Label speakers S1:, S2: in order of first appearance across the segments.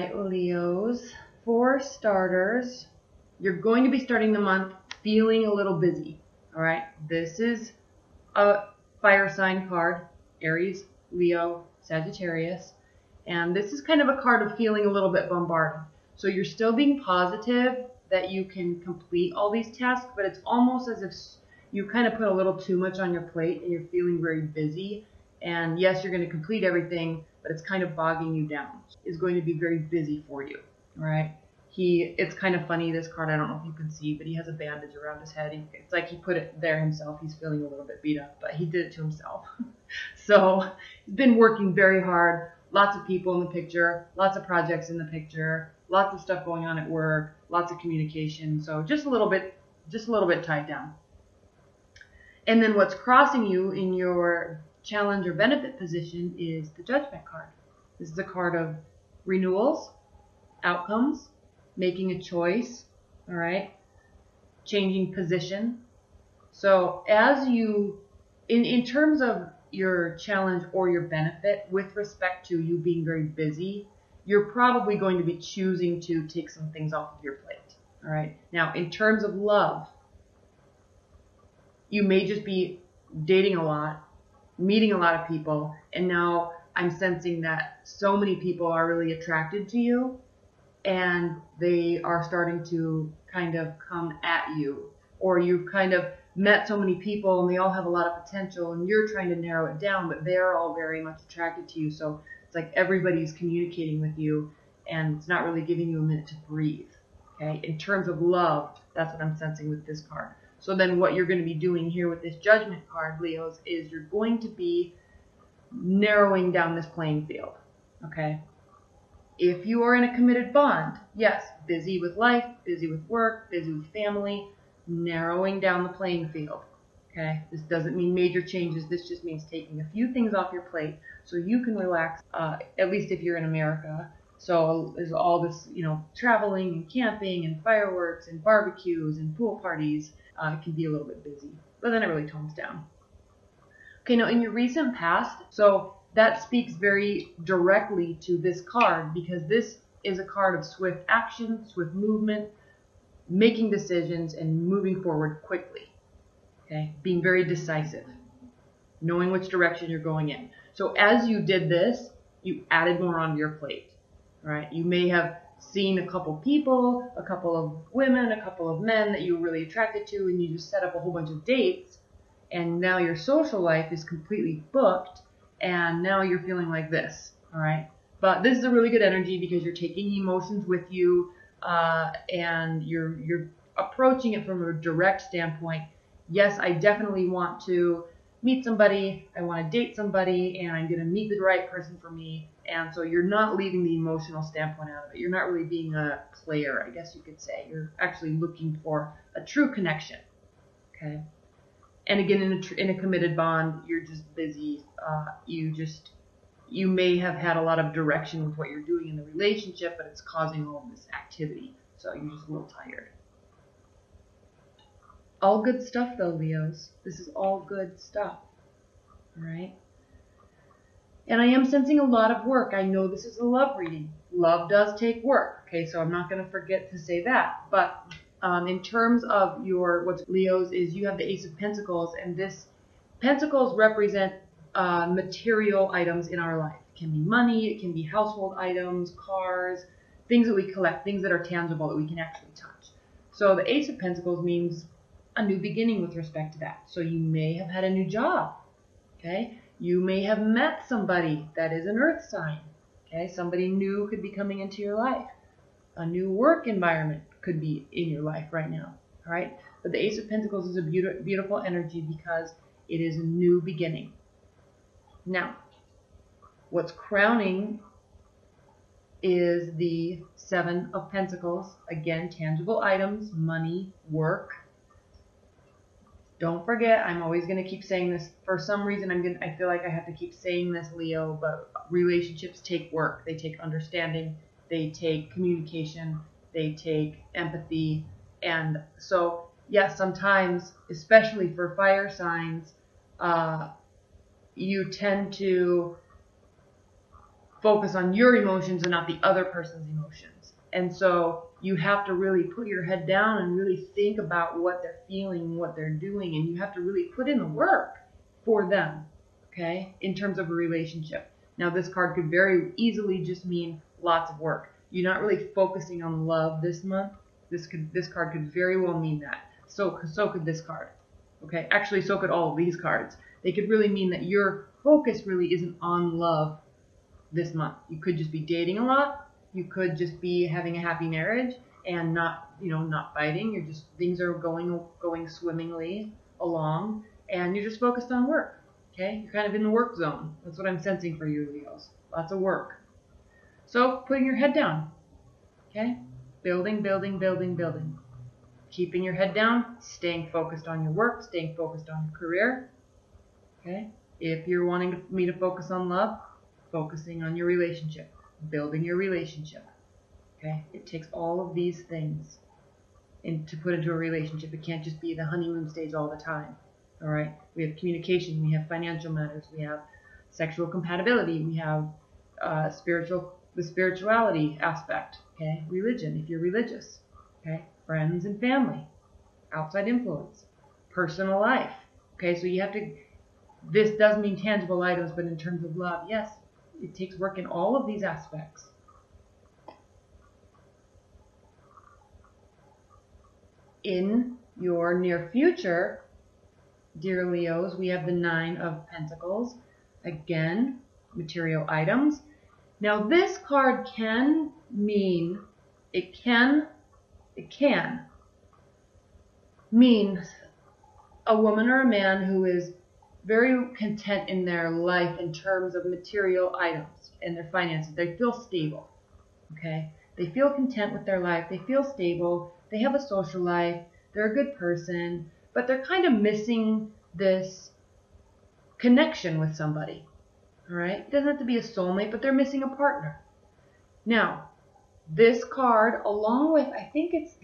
S1: right, Leos, for starters, you're going to be starting the month feeling a little busy. All right, this is a fire sign card, Aries, Leo, Sagittarius, and this is kind of a card of feeling a little bit bombarded. So you're still being positive that you can complete all these tasks, but it's almost as if you kind of put a little too much on your plate and you're feeling very busy. And yes, you're going to complete everything, but it's kind of bogging you down. It's going to be very busy for you, all right? It's kind of funny, this card, I don't know if you can see, but he has a bandage around his head. It's like he put it there himself. He's feeling a little bit beat up, but he did it to himself. So he's been working very hard. Lots of people in the picture, lots of projects in the picture, lots of stuff going on at work, lots of communication. So just a little bit tied down. And then what's crossing you in your challenge or benefit position is the Judgment card. This is a card of renewals, outcomes, making a choice, all right, changing position. So as you, in terms of your challenge or your benefit with respect to you being very busy, you're probably going to be choosing to take some things off of your plate, all right? Now, in terms of love, you may just be dating a lot, meeting a lot of people, and now I'm sensing that so many people are really attracted to you and they are starting to kind of come at you, or you've kind of met so many people and they all have a lot of potential and you're trying to narrow it down, but they're all very much attracted to you. So it's like everybody's communicating with you and it's not really giving you a minute to breathe. Okay, in terms of love, that's what I'm sensing with this card. So then what you're going to be doing here with this Judgment card, Leos, is you're going to be narrowing down this playing field. Okay, if you are in a committed bond, yes, busy with life, busy with work, busy with family, narrowing down the playing field. Okay, this doesn't mean major changes. This just means taking a few things off your plate so you can relax, at least if you're in America. So there's all this, traveling and camping and fireworks and barbecues and pool parties. It can be a little bit busy, but then it really tones down. Okay, now in your recent past, so that speaks very directly to this card, because this is a card of swift action, swift movement, making decisions and moving forward quickly. Okay, being very decisive, knowing which direction you're going in. So as you did this, you added more onto your plate, right? You may have seen a couple people, a couple of women, a couple of men that you were really attracted to, and you just set up a whole bunch of dates, and now your social life is completely booked, and now you're feeling like this, all right? But this is a really good energy because you're taking emotions with you, and you're approaching it from a direct standpoint. Yes, I definitely want to meet somebody, I want to date somebody, and I'm going to meet the right person for me. And so you're not leaving the emotional standpoint out of it. You're not really being a player, I guess you could say. You're actually looking for a true connection, okay? And again, in a committed bond, you're just busy. You may have had a lot of direction with what you're doing in the relationship, but it's causing all of this activity. So you're just a little tired. All good stuff though, Leos. This is all good stuff, all right? And I am sensing a lot of work. I know this is a love reading. Love does take work, okay? So I'm not going to forget to say that. But in terms of what's Leos is you have the Ace of Pentacles, and this Pentacles represent material items in our life. It can be money, it can be household items, cars, things that we collect, things that are tangible that we can actually touch. So the Ace of Pentacles means a new beginning with respect to that. So you may have had a new job, okay? You may have met somebody that is an earth sign, okay? Somebody new could be coming into your life. A new work environment could be in your life right now, all right? But the Ace of Pentacles is a beautiful energy because it is a new beginning. Now, what's crowning is the Seven of Pentacles. Again, tangible items, money, work. Don't forget, I'm always going to keep saying this. For some reason, I feel like I have to keep saying this, Leo, but relationships take work. They take understanding. They take communication. They take empathy. And so, yes, sometimes, especially for fire signs, you tend to focus on your emotions and not the other person's emotions. And so you have to really put your head down and really think about what they're feeling, what they're doing, and you have to really put in the work for them, okay, in terms of a relationship. Now, this card could very easily just mean lots of work. You're not really focusing on love this month. This card could very well mean that. So could this card. Okay, actually, so could all of these cards. They could really mean that your focus really isn't on love this month. You could just be dating a lot. You could just be having a happy marriage and not fighting. You're just, things are going swimmingly along, and you're just focused on work. Okay, you're kind of in the work zone. That's what I'm sensing for you, Leos. Lots of work. So putting your head down. Okay, building, building, building, building. Keeping your head down, staying focused on your work, staying focused on your career. Okay, if you're wanting me to focus on love, focusing on your relationship, building your relationship. Okay, it takes all of these things to put into a relationship. It can't just be the honeymoon stage all the time. All right, we have communication, we have financial matters, we have sexual compatibility, we have the spirituality aspect. Okay, religion, if you're religious. Okay, friends and family, outside influence, personal life. Okay, so you have to. This does mean tangible items, but in terms of love, yes, it takes work in all of these aspects. In your near future, dear Leos, we have the 9 of Pentacles. Again, material items. Now, this card can mean, it can mean a woman or a man who is very content in their life in terms of material items and their finances. They feel stable, okay? They feel content with their life. They feel stable. They have a social life. They're a good person, but they're kind of missing this connection with somebody, all right? It doesn't have to be a soulmate, but they're missing a partner. Now, this card, along with, I think it's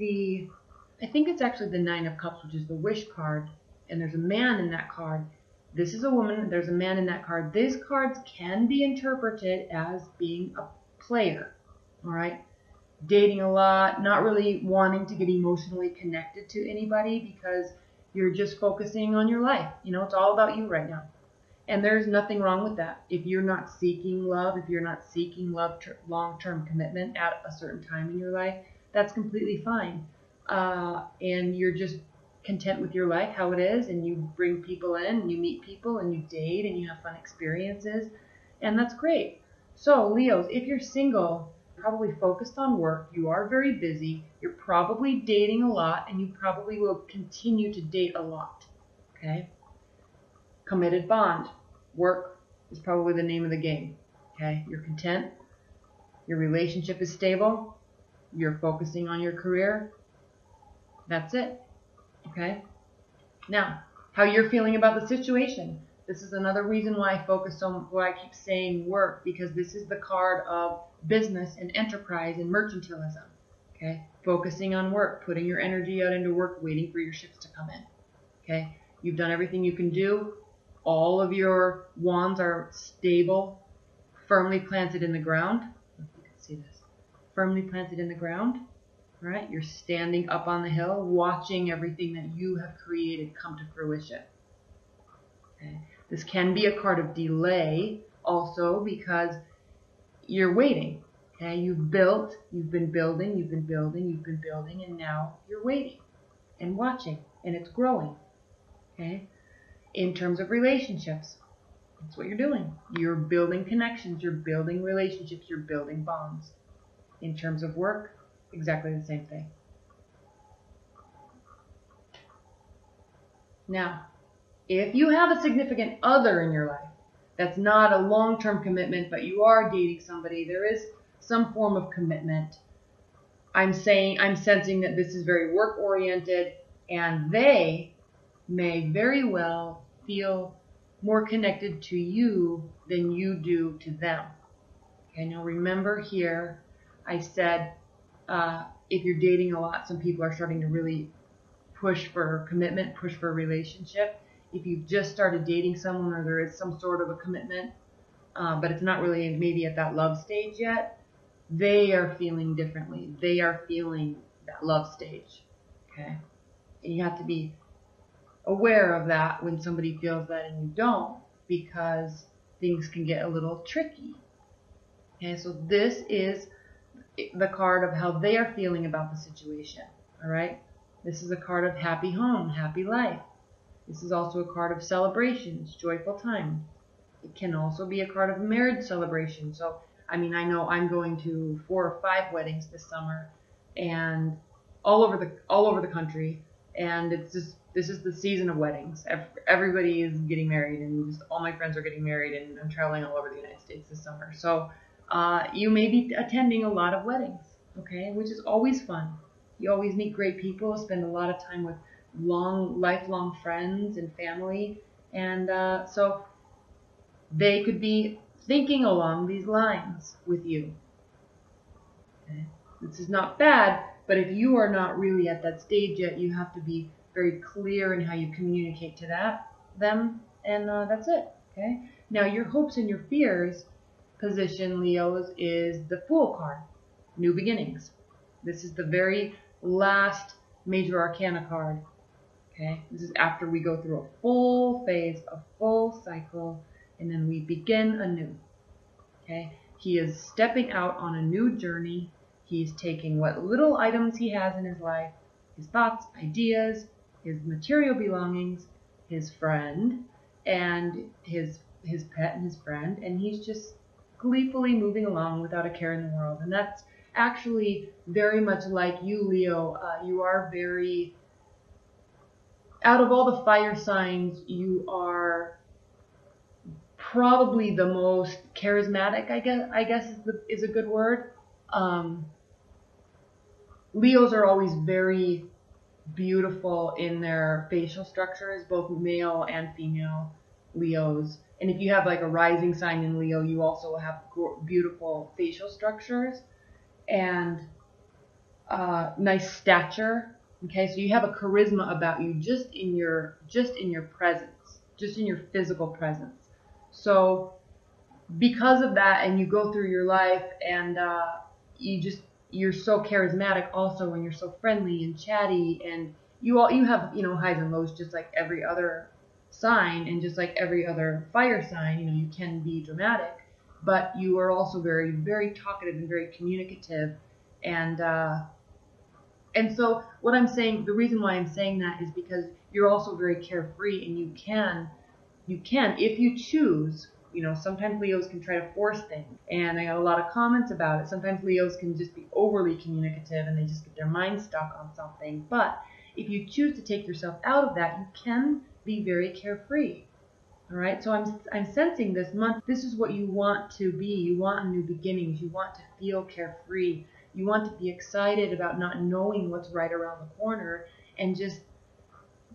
S1: actually the 9 of Cups, which is the wish card, and there's a man in that card. This is a woman, there's a man in that card. These cards can be interpreted as being a player, all right? Dating a lot, not really wanting to get emotionally connected to anybody because you're just focusing on your life. You know, it's all about you right now. And there's nothing wrong with that. If you're not seeking love, if you're not seeking long-term commitment at a certain time in your life, that's completely fine. And you're just content with your life, how it is, and you bring people in, and you meet people, and you date, and you have fun experiences, and that's great. So, Leos, if you're single, probably focused on work, you are very busy, you're probably dating a lot, and you probably will continue to date a lot, okay? Committed bond. Work is probably the name of the game, okay? You're content, your relationship is stable, you're focusing on your career, that's it. Okay. Now, how you're feeling about the situation. This is another reason why I keep saying work, because this is the card of business and enterprise and mercantilism. Okay. Focusing on work, putting your energy out into work, waiting for your ships to come in. Okay. You've done everything you can do. All of your wands are stable, firmly planted in the ground. If you can see this. Firmly planted in the ground. Right? You're standing up on the hill, watching everything that you have created come to fruition. Okay? This can be a card of delay also because you're waiting. Okay? You've been building, and now you're waiting and watching, and it's growing. Okay? In terms of relationships, that's what you're doing. You're building connections, you're building relationships, you're building bonds. In terms of work, exactly the same thing. Now, if you have a significant other in your life, that's not a long-term commitment, but you are dating somebody, there is some form of commitment. I'm sensing that this is very work-oriented, and they may very well feel more connected to you than you do to them. Okay, now remember here, I said, if you're dating a lot, some people are starting to really push for commitment, push for a relationship. If you've just started dating someone or there is some sort of a commitment, but it's not really maybe at that love stage yet, they are feeling differently. They are feeling that love stage. Okay? And you have to be aware of that when somebody feels that and you don't, because things can get a little tricky. Okay, so this is the card of how they are feeling about the situation. All right? This is a card of happy home, happy life. This is also a card of celebrations, joyful time. It can also be a card of marriage celebration. So, I mean, I know I'm going to 4 or 5 weddings this summer, and all over the country, and it's just, this is the season of weddings. Everybody is getting married, and just all my friends are getting married, and I'm traveling all over the United States this summer. So, you may be attending a lot of weddings, okay, which is always fun. You always meet great people, spend a lot of time with lifelong friends and family, and so they could be thinking along these lines with you. Okay? This is not bad, but if you are not really at that stage yet, you have to be very clear in how you communicate to them, and that's it. Okay. Now, your hopes and your fears position, Leos, is the Fool card, New Beginnings. This is the very last major arcana card. Okay, this is after we go through a full phase, a full cycle, and then we begin anew. Okay, he is stepping out on a new journey. He's taking what little items he has in his life, his thoughts, ideas, his material belongings, his friend, and his pet and his friend, and he's just gleefully moving along without a care in the world. And that's actually very much like you, Leo. You are very, out of all the fire signs, you are probably the most charismatic, I guess is a good word. Leos are always very beautiful in their facial structures, both male and female Leos. And if you have like a rising sign in Leo, you also have beautiful facial structures and nice stature. Okay, so you have a charisma about you just in your presence, just in your physical presence. So because of that, and you go through your life, and you're so charismatic also, and you're so friendly and chatty, and you have highs and lows just like every other sign, and just like every other fire sign, you can be dramatic, but you are also very, very talkative and very communicative, and so what I'm saying, the reason why I'm saying that is because you're also very carefree, and you can, if you choose, sometimes Leos can try to force things, and I got a lot of comments about it. Sometimes Leos can just be overly communicative, and they just get their mind stuck on something, but if you choose to take yourself out of that, you can be very carefree. All right, so I'm sensing this month, this is what you want to be. You want new beginnings. You want to feel carefree. You want to be excited about not knowing what's right around the corner, and just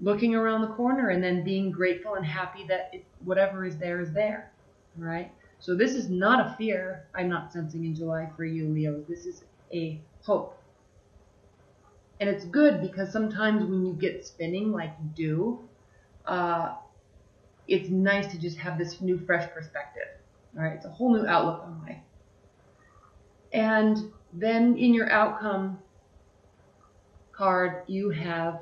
S1: looking around the corner and then being grateful and happy that whatever is there is there. All right, so this is not a fear I'm not sensing in July for you, Leo. This is a hope. And it's good because sometimes when you get spinning like you do, it's nice to just have this new, fresh perspective. All right, it's a whole new outlook on life. And then in your outcome card, you have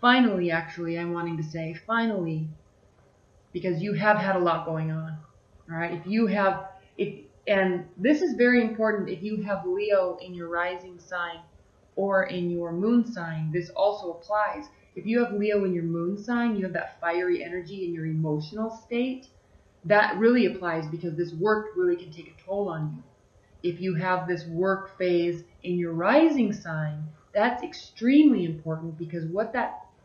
S1: finally, actually, I'm wanting to say finally, because you have had a lot going on. All right, and this is very important, if you have Leo in your rising sign or in your moon sign, this also applies. If you have Leo in your moon sign, you have that fiery energy in your emotional state. That really applies because this work really can take a toll on you. If you have this work phase in your rising sign, that's extremely important because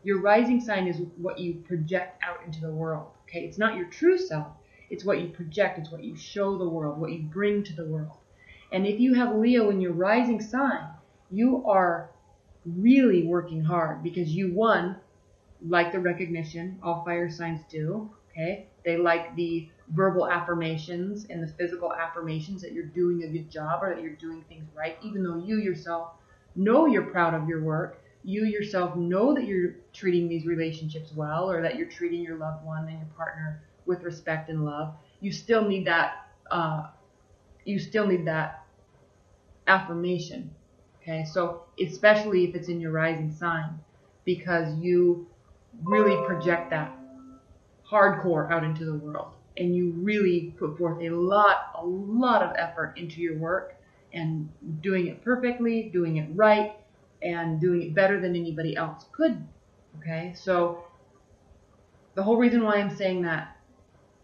S1: your rising sign is what you project out into the world. Okay, it's not your true self. It's what you project. It's what you show the world, what you bring to the world. And if you have Leo in your rising sign, you are really working hard because you, one, like the recognition. All fire signs do. Okay, they like the verbal affirmations and the physical affirmations that you're doing a good job or that you're doing things right, even though you yourself know you're proud of your work. You yourself know that you're treating these relationships well, or that you're treating your loved one and your partner with respect and love. you still need that affirmation. Okay, so especially if it's in your rising sign, because you really project that hardcore out into the world, and you really put forth a lot of effort into your work, and doing it perfectly, doing it right, and doing it better than anybody else could. Okay, so the whole reason why I'm saying that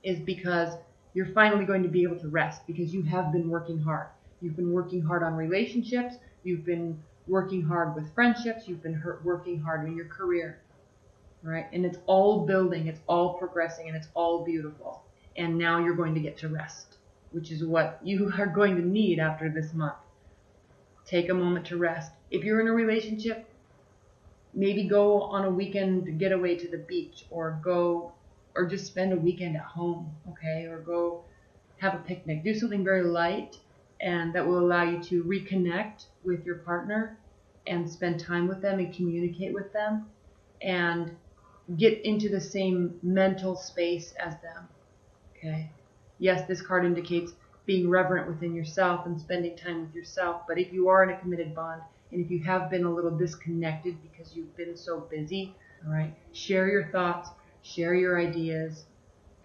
S1: is because you're finally going to be able to rest, because you have been working hard. You've been working hard on relationships, you've been working hard with friendships, you've been working hard in your career. Right? And it's all building, it's all progressing, and it's all beautiful. And now you're going to get to rest, which is what you are going to need after this month. Take a moment to rest. If you're in a relationship, maybe go on a weekend getaway to the beach, or just spend a weekend at home, okay? Or go have a picnic. Do something very light, and that will allow you to reconnect with your partner and spend time with them and communicate with them and get into the same mental space as them. Okay. Yes, this card indicates being reverent within yourself and spending time with yourself. But if you are in a committed bond, and if you have been a little disconnected because you've been so busy, all right, share your thoughts, share your ideas,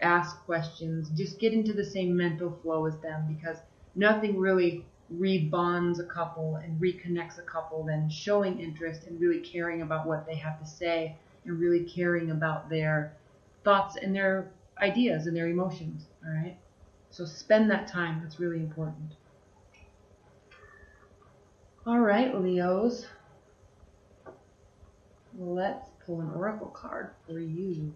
S1: ask questions, just get into the same mental flow as them, because nothing really rebonds a couple and reconnects a couple than showing interest and really caring about what they have to say, and really caring about their thoughts and their ideas and their emotions. All right, so spend that time. That's really important. All right, Leos, let's pull an oracle card for you.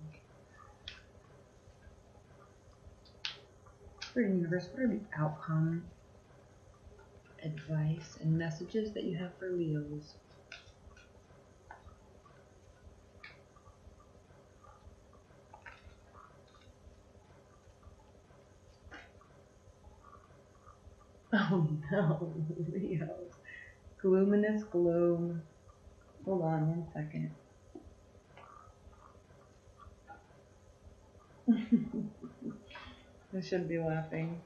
S1: For universe, what are the outcome, advice, and messages that you have for Leos? Oh no, Leos. Gloominous gloom. Hold on 1 second. I should be laughing.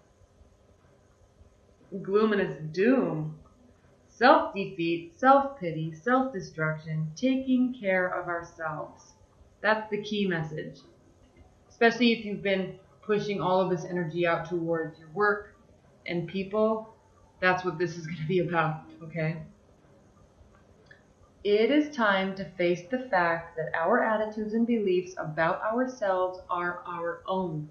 S1: Gloominous doom. Self-defeat, self-pity, self-destruction, taking care of ourselves. That's the key message. Especially if you've been pushing all of this energy out towards your work and people, that's what this is going to be about, okay? It is time to face the fact that our attitudes and beliefs about ourselves are our own,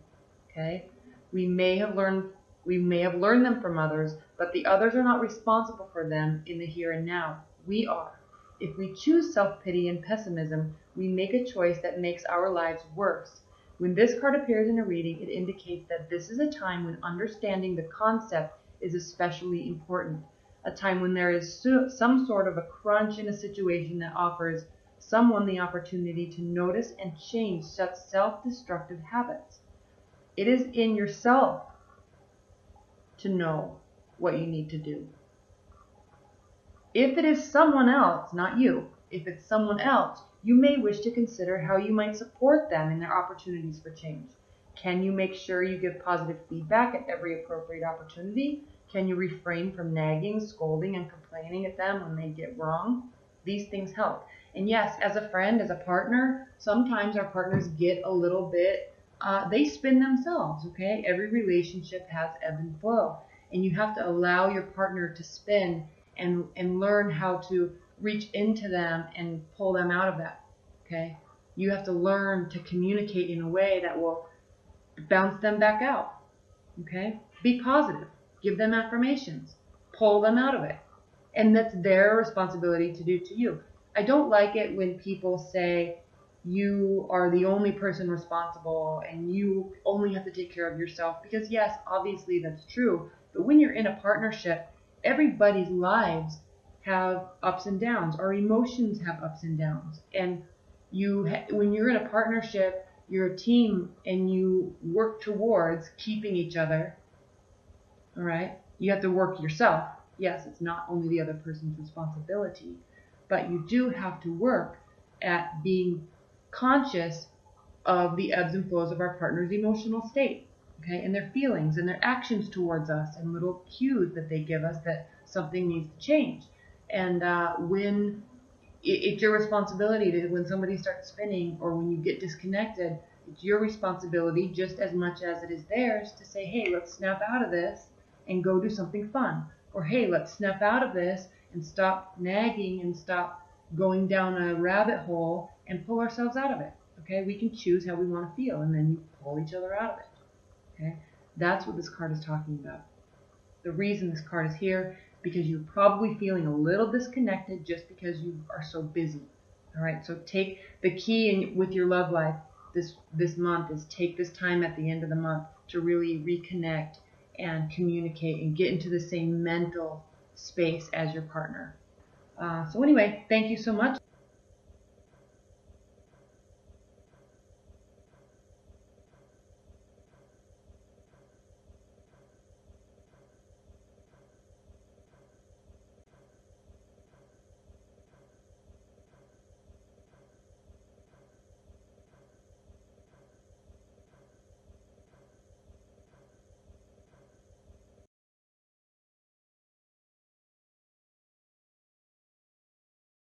S1: okay? We may have learned them from others, but the others are not responsible for them in the here and now. We are. If we choose self-pity and pessimism, we make a choice that makes our lives worse. When this card appears in a reading, it indicates that this is a time when understanding the concept is especially important. A time when there is some sort of a crunch in a situation that offers someone the opportunity to notice and change such self-destructive habits. It is in yourself to know what you need to do. If it is someone else, not you, if it's someone else, you may wish to consider how you might support them in their opportunities for change. Can you make sure you give positive feedback at every appropriate opportunity? Can you refrain from nagging, scolding, and complaining at them when they get wrong? These things help. And yes, as a friend, as a partner, sometimes our partners get a little bit, they spin themselves, okay? Every relationship has ebb and flow. And you have to allow your partner to spin and learn how to reach into them and pull them out of that, okay? You have to learn to communicate in a way that will bounce them back out, okay? Be positive. Give them affirmations. Pull them out of it. And that's their responsibility to do to you. I don't like it when people say you are the only person responsible and you only have to take care of yourself, because yes, obviously that's true. But when you're in a partnership, everybody's lives have ups and downs. Our emotions have ups and downs. And when you're in a partnership, you're a team and you work towards keeping each other. All right? You have to work yourself. Yes, it's not only the other person's responsibility, but you do have to work at being conscious of the ebbs and flows of our partner's emotional state. okay, and their feelings and their actions towards us and little cues that they give us that something needs to change. And when it's your responsibility to, when somebody starts spinning or when you get disconnected, it's your responsibility just as much as it is theirs to say, hey, let's snap out of this and go do something fun. Or hey, let's snap out of this and stop nagging and stop going down a rabbit hole and pull ourselves out of it. Okay, we can choose how we want to feel, and then you pull each other out of it. Okay, that's what this card is talking about. The reason this card is here, because you're probably feeling a little disconnected just because you are so busy. All right, so take the key with your love life this month is take this time at the end of the month to really reconnect and communicate and get into the same mental space as your partner. So anyway, thank you so much.